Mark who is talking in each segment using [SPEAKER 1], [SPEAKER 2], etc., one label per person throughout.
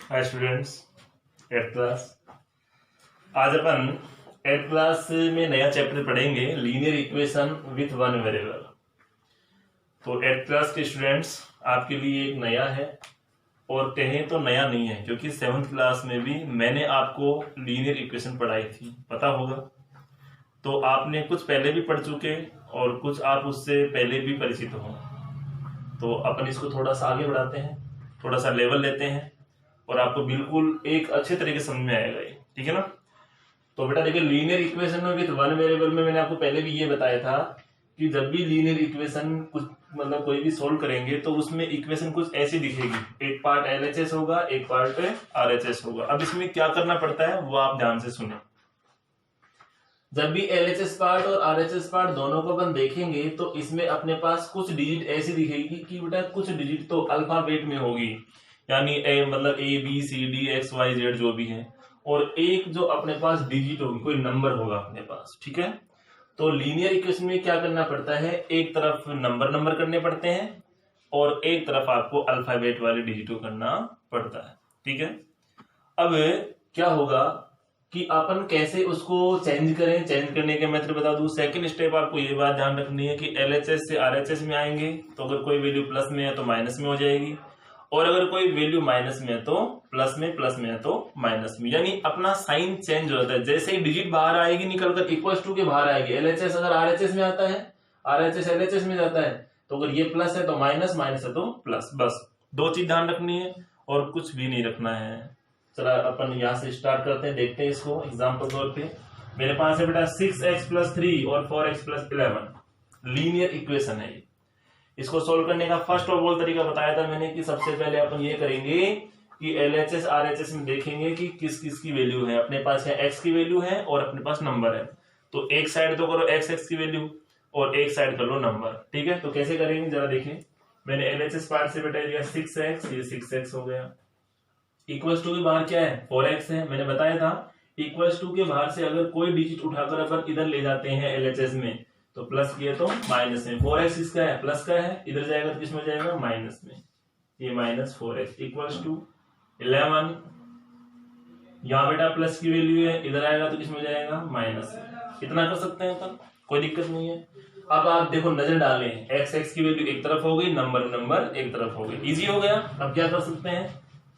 [SPEAKER 1] Hi students, eight class. आज अपन eight class में नया चैप्टर पढ़ेंगे, linear equation with one variable. तो एट क्लास के स्टूडेंट्स आपके लिए एक नया है, और कहें तो नया नहीं है, क्योंकि सेवन्थ क्लास में भी मैंने आपको लीनियर इक्वेशन पढ़ाई थी, पता होगा। तो आपने कुछ पहले भी पढ़ चुके और कुछ आप उससे पहले भी परिचित हो। तो अपन इसको थोड़ा सा आगे बढ़ाते हैं, थोड़ा सा लेवल लेते हैं, और आपको बिल्कुल एक अच्छे तरीके से समझ में आएगा ये, ठीक है ना। तो बेटा देखिए, लीनियर इक्वेशन में विद वन वेरिएबल में मैंने आपको पहले भी ये बताया था कि जब भी लीनियर इक्वेशन कुछ मतलब कोई भी सोल्व करेंगे तो उसमें इक्वेशन कुछ ऐसी दिखेगी, एक पार्ट एलएचएस होगा, एक पार्ट आरएचएस होगा। अब इसमें क्या करना पड़ता है वो आप ध्यान से सुने। जब भी एलएचएस पार्ट और आरएचएस पार्ट दोनों को अपन देखेंगे तो इसमें अपने पास कुछ डिजिट ऐसी दिखेगी कि बेटा कुछ डिजिट तो अल्फाबेट में होगी, यानी मतलब A B C D X Y Z जो भी है, और एक जो अपने पास डिजिट होगी, कोई नंबर होगा अपने पास, ठीक है। तो लीनियर इक्वेशन में क्या करना पड़ता है, एक तरफ नंबर करने पड़ते हैं और एक तरफ आपको अल्फाबेट वाले डिजिट को करना पड़ता है, ठीक है। अब क्या होगा कि अपन कैसे उसको चेंज करें, चेंज करने के मेथड बता दूं। सेकंड स्टेप आपको ये बात ध्यान रखनी है कि एलएचएस से आरएचएस में आएंगे तो अगर कोई वैल्यू प्लस में है तो माइनस में हो जाएगी, और अगर कोई वैल्यू माइनस में है तो प्लस में है तो माइनस में, यानी अपना साइन चेंज हो जाता है। जैसे ही डिजिट बाहर आएगी निकलकर इक्वल टू के बाहर आएगी, एलएचएस अगर आरएचएस में आता है, आरएचएस एलएचएस में जाता है, तो अगर ये प्लस है तो माइनस, माइनस है तो प्लस। बस दो चीज ध्यान रखनी है और कुछ भी नहीं रखना है। चला अपन यहां से स्टार्ट करते हैं, देखते हैं इसको एग्जाम्पल तौर पे। मेरे पास है बेटा 6x + 3 और 4x + 11 लीनियर इक्वेशन है। इसको सोल्व करने का फर्स्ट ऑफ ऑल तरीका बताया था मैंने कि सबसे पहले अपन ये करेंगे कि एलएचएस आरएचएस में देखेंगे कि किस किस की वैल्यू है। अपने पास है x की वैल्यू है और अपने पास नंबर है, तो एक साइड तो करो x की वैल्यू और एक साइड कर लो नंबर, ठीक है। तो कैसे करेंगे जरा देखें। मैंने एलएचएस पार्ट से बेटा लिया 6x, ये 6x हो गया। इक्वल्स टू के बाहर क्या है, 4x है। मैंने बताया था इक्वल्स टू के बाहर से अगर कोई डिजिट उठाकर अपन इधर ले जाते हैं एलएचएस में तो प्लस किए तो माइनस में, 4x इसका है प्लस का है, इधर जाएगा तो किसमें जाएगा माइनस में, ये -4x इक्वल्स टू 11। यहाँ बेटा प्लस की वैल्यू है, इधर आएगा तो किसमें जाएगा माइनस। इतना कर सकते हैं अपन, कोई दिक्कत नहीं है। अब आप देखो नजर डालें, x की वैल्यू एक तरफ हो गई, नंबर एक तरफ हो गई, इजी हो गया। अब क्या कर सकते हैं,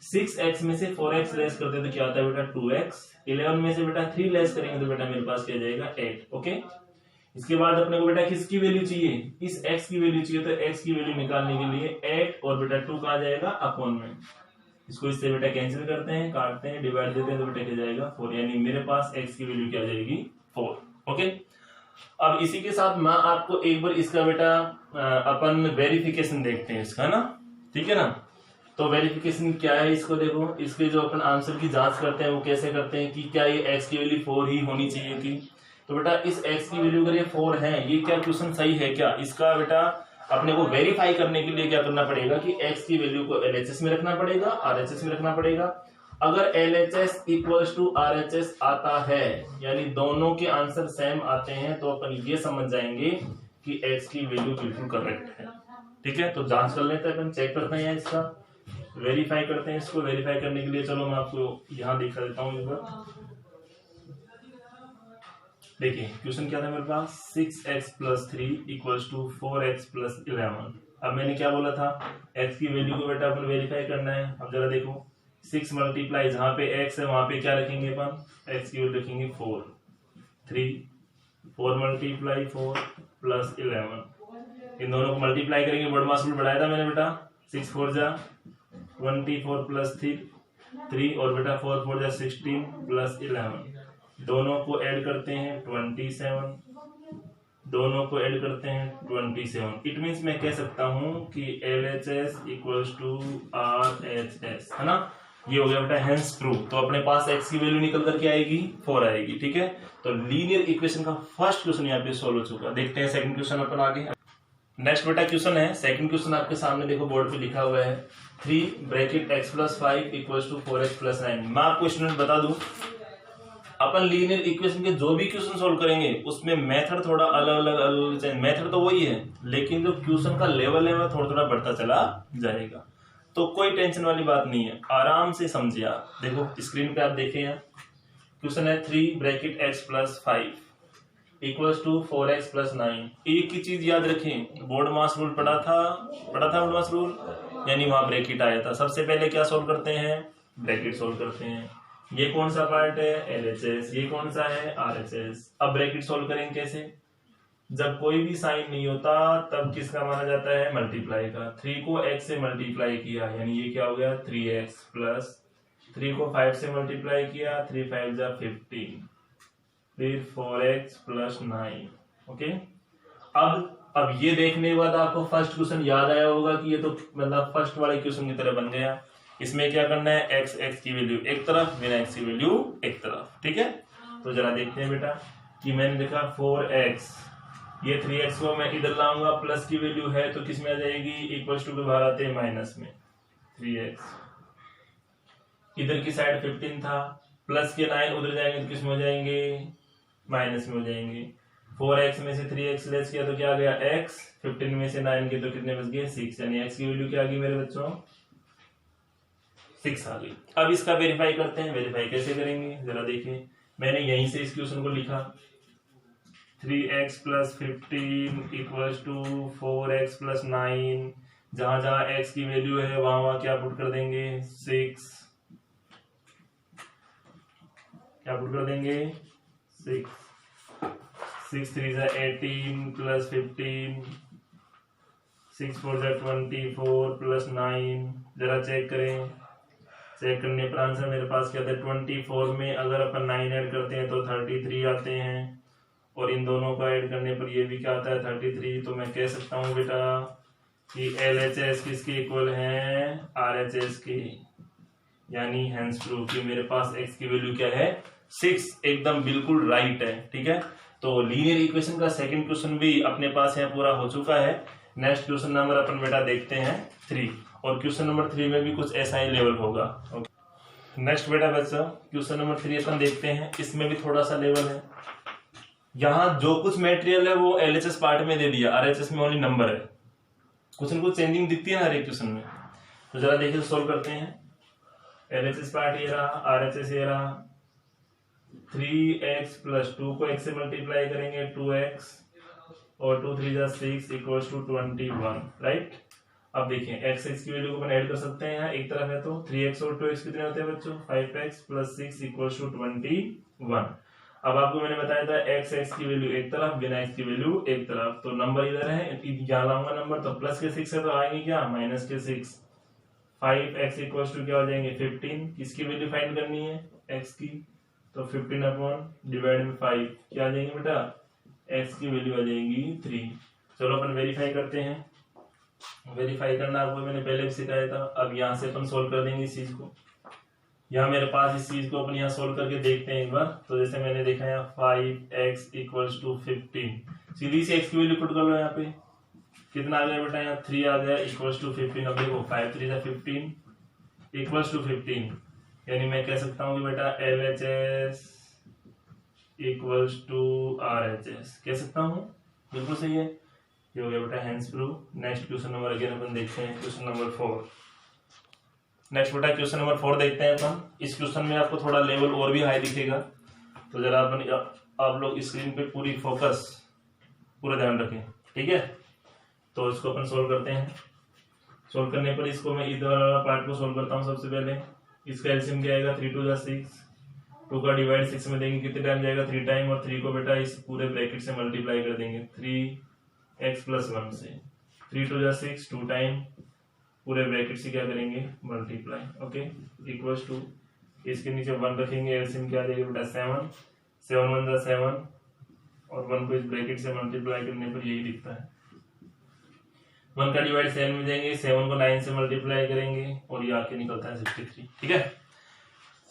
[SPEAKER 1] 6x में से 4x लेस करते तो क्या आता है बेटा 2x, 11 में से बेटा 3 लेस करेंगे तो बेटा मेरे पास क्या जाएगा 8, ओके। इसके बाद अपने को बेटा किसकी वैल्यू चाहिए, इस x की वैल्यू चाहिए, तो x की वैल्यू निकालने के लिए 8 और बेटा 2 कहा जाएगा अपॉन में। इसको इससे बेटा कैंसिल करते हैं, काटते हैं, डिवाइड देते हैं तो बेटा क्या जाएगा 4, यानी मेरे पास x की वैल्यू क्या जाएगी 4, ओके। अब इसी के साथ मैं आपको एक बार इसका बेटा अपन वेरिफिकेशन देखते हैं इसका ना, ठीक है ना। तो वेरिफिकेशन क्या है, इसको देखो, इसके जो अपन आंसर की जांच करते हैं वो कैसे करते हैं कि क्या ये x की वैल्यू 4 ही होनी चाहिए थी। तो बेटा इस x की वैल्यू अगर ये 4 है, ये क्या क्वेश्चन सही है क्या, इसका बेटा अपने को वेरीफाई करने के लिए क्या करना पड़ेगा कि x की वैल्यू को LHS में रखना पड़ेगा, RHS में रखना पड़ेगा। अगर LHS = RHS आता है, यानी दोनों के आंसर सेम आते हैं, तो अपन ये समझ जाएंगे कि x की वैल्यू बिल्कुल करेक्ट है, ठीक है। तो जांच कर लेते हैं अपन, चेक करते हैं इसका, वेरीफाई करते हैं इसको। वेरीफाई करने के लिए चलो मैं आपको यहाँ दिखा देता हूँ एक बार। देखिए क्वेश्चन क्या था मेरे पास, 6x + 3 = 4x + 11। अब मैंने क्या बोला था, x की वैल्यू को बेटा अपन वेरीफाई करना है। अब जरा देखो 6 मल्टीप्लाई, जहां पे x है वहां पे क्या रखेंगे अपन, x की वैल्यू रखेंगे 4, 3, 4 × 4 + 11, इन दोनों को मल्टीप्लाई करेंगे, बड़ा मास बढ़ाया था मैंने बेटा, 6 4 जा 24 + 3 और बेटा 4 4 जा 16 + 11, दोनों को ऐड करते हैं 27, दोनों को ऐड करते हैं 27। इट मीन्स मैं कह सकता हूं कि LHS = RHS, है ना। ये हो गया बेटा हेंस ट्रू। तो अपने पास x की वैल्यू निकल करके आएगी 4 आएगी, ठीक है। तो लीनियर इक्वेशन का फर्स्ट क्वेश्चन यहाँ पे सोल्व हो चुका। देखते हैं सेकंड क्वेश्चन अपन आगे। नेक्स्ट बेटा क्वेश्चन है, सेकंड क्वेश्चन आपके सामने देखो बोर्ड पे लिखा हुआ है 3 × x + 5 = 4x + 9। मैं आपको स्टूडेंट बता दूं, अपन लीनियर इक्वेशन के जो भी क्वेश्चन सोल्व करेंगे उसमें मेथड थोड़ा अलग अलग, मेथड तो वही है लेकिन जो क्वेश्चन का लेवल है वो थोड़ा थोड़ा बढ़ता चला जाएगा। तो कोई टेंशन वाली बात नहीं है, आराम से समझिए आप। देखो स्क्रीन पे आप देखें यहाँ क्वेश्चन है 3 bracket x plus 5 equals to 4x plus 9। एक ही चीज याद रखें, बोर्ड मास रूल पढ़ा था बोर्ड मास रूल, यानी वहां ब्रैकेट आया था। सबसे पहले क्या सोल्व करते हैं, ब्रैकेट सोल्व करते हैं। ये कौन सा पार्ट है, LHS, ये कौन सा है, RHS। अब ब्रैकेट सोल्व करेंगे कैसे, जब कोई भी साइन नहीं होता तब किसका माना जाता है, मल्टीप्लाई का। 3 को x से मल्टीप्लाई किया यानी ये क्या हो गया 3x प्लस 3 को 5 से मल्टीप्लाई किया 3 5 जा 15, फिर 4x प्लस 9। ओके, अब ये देखने के बाद आपको फर्स्ट क्वेश्चन याद आया होगा कि ये तो मतलब फर्स्ट वाले क्वेश्चन की तरह बन गया। इसमें क्या करना है, x की वैल्यू एक तरफ, बिना x की वैल्यू एक तरफ। ठीक है, तो जरा देखते हैं बेटा कि मैंने लिखा 4x, ये 3x को मैं इधर लाऊंगा, प्लस की वैल्यू है तो किस में आ जाएगी, इक्वल्स टू के बाहर आते हैं माइनस में 3x। इधर की साइड 15 था, प्लस के 9 उधर जाएंगे तो किस में हो जाएंगे, माइनस में हो जाएंगे। 4x में से 3x लेस किया तो क्या आ गया x, 15 में से 9 के तो कितने बच गए 6, यानी x की वैल्यू क्या आ गई मेरे बच्चों, 6 आ गई। अब इसका वेरीफाई करते हैं, वेरीफाई कैसे करेंगे जरा देखिए। मैंने यहीं से इस क्वेश्चन को लिखा 3x plus 15 equals to 4x plus 9, जहां जहां x की वैल्यू है वहां वहां क्या पुट कर देंगे 6, क्या पुट कर देंगे 6, 6 3 जा 18 प्लस 15, 6 4 जा 24 प्लस 9। जरा चेक करें, चेक करने पर आंसर मेरे पास क्या था 24 में अगर अपन 9 ऐड करते हैं तो 33 आते हैं, और इन दोनों को ऐड करने पर ये भी क्या आता है 33। तो मैं कह सकता हूँ बेटा कि LHS किसके इक्वल है, RHS के, यानी हेंस प्रूव कि मेरे पास x की वैल्यू क्या है 6, एकदम बिल्कुल राइट है। ठीक है, तो लीनियर इक्वेशन का सेकंड क्वेश्चन भी अपने पास यहाँ पूरा हो चुका है। नेक्स्ट क्वेश्चन नंबर अपन बेटा देखते हैं 3, और क्वेश्चन नंबर 3 में भी कुछ ऐसा ही लेवल होगा। नेक्स्ट बेटा बच्चा क्वेश्चन नंबर 3 अपन देखते हैं, इसमें भी थोड़ा सा लेवल है। यहाँ जो कुछ मटेरियल है वो LHS पार्ट में दे दिया, RHS में ओनली नंबर है, कुछ न कुछ चेंजिंग दिखती है हर एक क्वेश्चन में। तो जरा देखिए सोल्व करते हैं। LHS पार्ट ये रहा, RHS ये रहा। 3x प्लस 2 को x से मल्टीप्लाई करेंगे 2x, और 2 3 जा 6 इक्वल्स टू 21, राइट। अब देखिए x की वैल्यू को अपन ऐड कर सकते हैं, यहाँ एक तरफ है तो 3x और 2x कितने होते हैं बच्चों 5x प्लस 6 इक्वल्स टू 21। अब आपको मैंने बताया था x की वैल्यू एक तरफ, बिना x की वैल्यू एक तरफ, तो नंबर इधर है, यहाँ लाऊंगा नंबर तो प्लस के 6 है तो आएंगे क्या माइनस के 6। 5x इक्वल्स टू क्या हो जाएंगे 15, किसकी वैल्यू फाइंड करनी है x की, तो 15 अपॉन डिवाइड में 5 क्या आ जाएंगे बेटा, x की वैल्यू आ जाएगी 3। चलो अपन वेरीफाई करते हैं। वेरीफाई करना आपको मैंने पहले भी सिखाया था। अब यहाँ से अपन सोल्व कर देंगे इस चीज को, यहाँ मेरे पास इस चीज को अपन यहाँ सोल्व करके देखते हैं एक बार। तो जैसे मैंने देखा यहाँ 5x इक्वल्स टू 15, सीधी सी x की वैल्यू पुट कर लो, यहाँ पे कितना आ गया बेटा, यहाँ 3 आ गया इक्वल्स टू 15। अब देखो 5 3 जा 15 इक्वल्स टू 15, यानी मैं कह सकता हूँ कि बेटा LHS इक्वल्स टू RHS कह सकता हूँ, बिल्कुल सही है। ये हो गया बेटा hence proved. Next question number again अपन देखते हैं, क्वेश्चन नंबर 4। नेक्स्ट बेटा क्वेश्चन नंबर 4 देखते हैं अपन। इस क्वेश्चन में आपको थोड़ा लेवल और भी हाई दिखेगा, तो जरा अपन आप लोग स्क्रीन पे पूरी फोकस पूरा ध्यान रखें, ठीक है। तो इसको अपन सोल्व करते हैं। सोल्व करने पर इसको मैं इधर वाला पार्ट को सोल्व करता हूँ। सबसे पहले इसका एलसीएम क्या आएगा 3 2 जा 6, 2 का डिवाइड 6 में देंगे कितने टाइम जाएगा 3 टाइम, और 3 को बेटा इस पूरे ब्रैकेट से मल्टीप्लाई कर देंगे 3x प्लस 1 से। 3 2 जा 6, 2 टाइम पूरे ब्रैकेट से क्या करेंगे मल्टीप्लाई, ओके, इक्वल्स टू इसके नीचे 1 रखेंगे, एलसीएम क्या आ जाएगा बेटा 7, 7 1 जा 7, और 1 को इस ब्रैकेट से मल्टीप्लाई करने पर यही दिखता है। 1 का डिवाइड 7 में देंगे, 7 को 9 से मल्टीप्लाई करेंगे और ये आके निकलता है 63, ठीक है।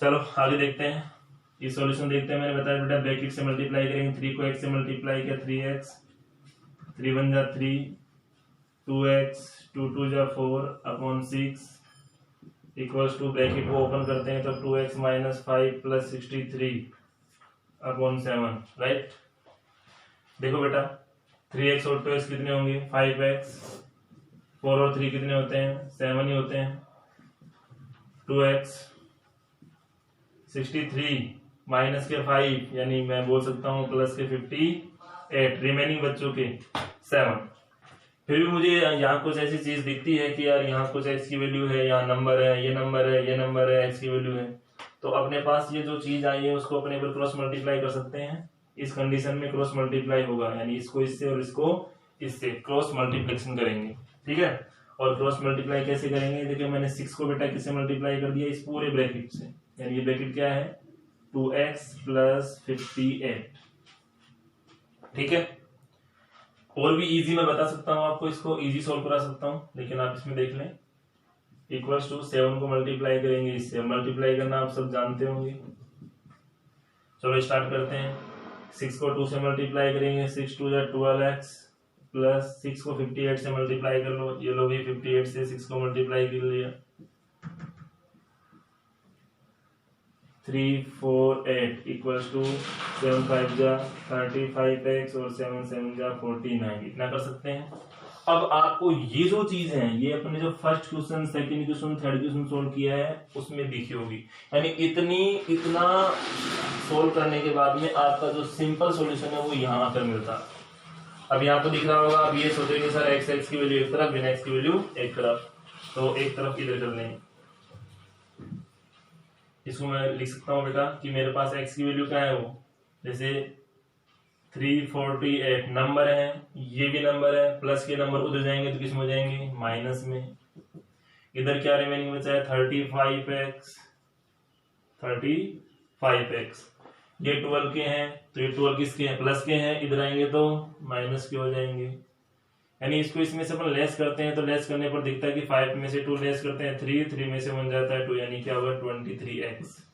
[SPEAKER 1] चलो आगे देखते हैं, ये सॉल्यूशन देखते हैं। मैंने बताया बेटा ब्रैकेट से मल्टीप्लाई करेंगे, 3 को x से मल्टीप्लाई किया 3x, 3 1 जा 3, 2x, 2 2 जा 4 अपॉन 6 इक्वल्स टू ब्रैकेट को ओपन करते हैं तो 2x minus 5 plus 63 upon 7, right. देखो बेटा 3x और 2x कितने होंगे 5x, 4 और 3 कितने होते हैं 7 ही होते हैं, 2x 63 माइनस के 5 यानी मैं बोल सकता हूँ प्लस के 58, रिमेनिंग बच्चों के 7। फिर भी मुझे यहाँ कुछ ऐसी चीज दिखती है कि यार यहाँ कुछ x की वैल्यू है, यहाँ नंबर है, ये नंबर है, ये नंबर है, x की वैल्यू है। तो अपने पास ये जो चीज आई है उसको अपने पर क्रॉस मल्टीप्लाई कर सकते हैं। इस कंडीशन में क्रॉस मल्टीप्लाई होगा, यानी इसको इससे और इसको इससे क्रॉस मल्टीप्लिकेशन करेंगे, ठीक है। और क्रॉस मल्टीप्लाई कैसे करेंगे, देखिए मैंने 6 को बेटा किससे मल्टीप्लाई कर दिया, इस पूरे ब्रैकेट से, यानी ये ब्रैकेट क्या है 2x + 58, ठीक है। और भी इजी मैं बता सकता हूं आपको, इसको इजी सोल्व करा सकता हूं, लेकिन आप इसमें देख लें इक्वल्स टू 7 को मल्टीप्लाई करेंगे इससे, मल्टीप्लाई करना आप सब जानते होंगे। चलो स्टार्ट करते हैं। 6 को 2 से मल्टीप्लाई करेंगे, 6 2 = 12x प्लस 6 को 58 से मल्टीप्लाई कर लो, ये लो भी 58 से 6 को मल्टीप्लाई कर लिया, 3 4 8 = 7 5 जा 35x और 7 7 जा 49, इतना कर सकते हैं। अब आपको ये जो चीज है ये अपने जो first question, second question, third question solve किया है उसमें दिखी होगी, यानी इतना सोल्व करने के बाद में आपका जो सिंपल सॉल्यूशन है वो यहाँ आकर मिलता है। अब यहाँ तो दिख रहा होगा, अब ये सोचेंगे सर x की वैल्यू एक तरफ, बिना x की वैल्यू एक तरफ, तो एक तरफ इधर कर लेंगे। इसको मैं लिख सकता हूँ बेटा कि मेरे पास x की वैल्यू क्या है, वो जैसे 348 नंबर है, ये भी नंबर है, प्लस के नंबर उधर जाएंगे तो किसमें हो जाएंगे माइनस में। इधर क्या रिमेनिंग बचा है 35x, ये 12 के हैं तो ये 12 किसके हैं प्लस के हैं, इधर आएंगे तो माइनस के हो जाएंगे। यानी इसको इसमें से अपन लेस करते हैं तो लेस करने पर दिखता है कि 5 में से 2 लेस करते हैं 3 में से 1 जाता है 2, यानी क्या होगा 23x।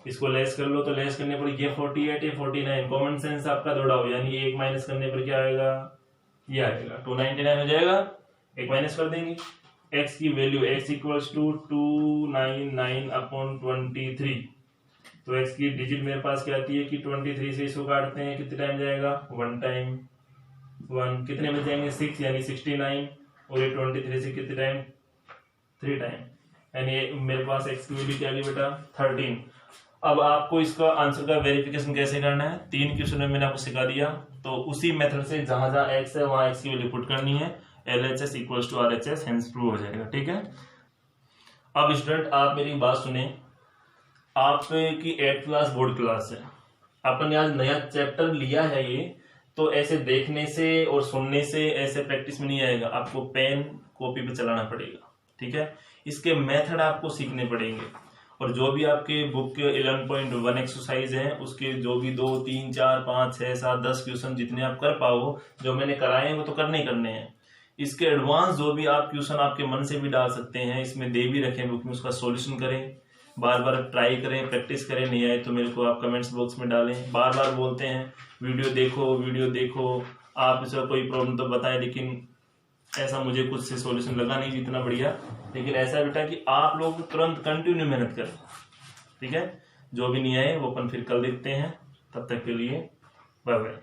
[SPEAKER 1] इसको लेस कर लो तो लेस करने पर ये 48 ये 49, कॉमन सेंस आपका दौड़ाओ, यानी एक माइनस करने पर क्या आएगा ये आएगा 299 हो जाएगा, एक माइनस कर देंगे। x की वैल्यू x = 299/23, तो x की डिजिट मेरे पास क्या आती है कि 23 से इसको काटते हैं कितने टाइम जाएगा 1 टाइम, 1 कितने में जाएंगे 6 यानी 69, और ये 23 से कितने टाइम 3 टाइम, यानी मेरे पास x की वैल्यू क्या आ गई बेटा 13। अब आपको इसका आंसर का वेरिफिकेशन कैसे करना है, 3 क्वेश्चन में मैंने आपको सिखा दिया, तो उसी मेथड से जहां जहां x है वहां x की वैल्यू पुट करनी है, LHS = RHS, हेंस प्रूव हो जाएगा, ठीक है। अब स्टूडेंट आप मेरी बात सुने, आपकी 8th क्लास बोर्ड क्लास है, अपन ने आज नया चैप्टर लिया है ये, तो ऐसे देखने से और सुनने से ऐसे प्रैक्टिस में नहीं आएगा, आपको पेन कॉपी पे चलाना पड़ेगा, ठीक है। इसके मेथड आपको सीखने पड़ेंगे, और जो भी आपके बुक के 11.1 एक्सरसाइज है उसके जो भी 2 3 4 5 6 7 10 क्वेश्चन जितने आप कर पाओ, जो मैंने कराए हैं वो तो करने हैं। इसके एडवांस जो भी आप क्वेश्चन आपके मन से भी डाल सकते हैं, इसमें दे भी रखें बुक में, उसका सॉल्यूशन करें, बार बार ट्राई करें, प्रैक्टिस करें, नहीं आए तो मेरे को आप कमेंट्स बॉक्स में डालें। बार बार बोलते हैं वीडियो देखो, आप इसका कोई प्रॉब्लम तो बताएं, लेकिन ऐसा मुझे कुछ से सॉल्यूशन लगा नहीं जितना बढ़िया, लेकिन ऐसा बेटा कि आप लोग तुरंत कंटिन्यू मेहनत करें, ठीक है। जो भी नहीं आए वो अपन फिर कल देखते हैं, तब तक के लिए बाय बाय।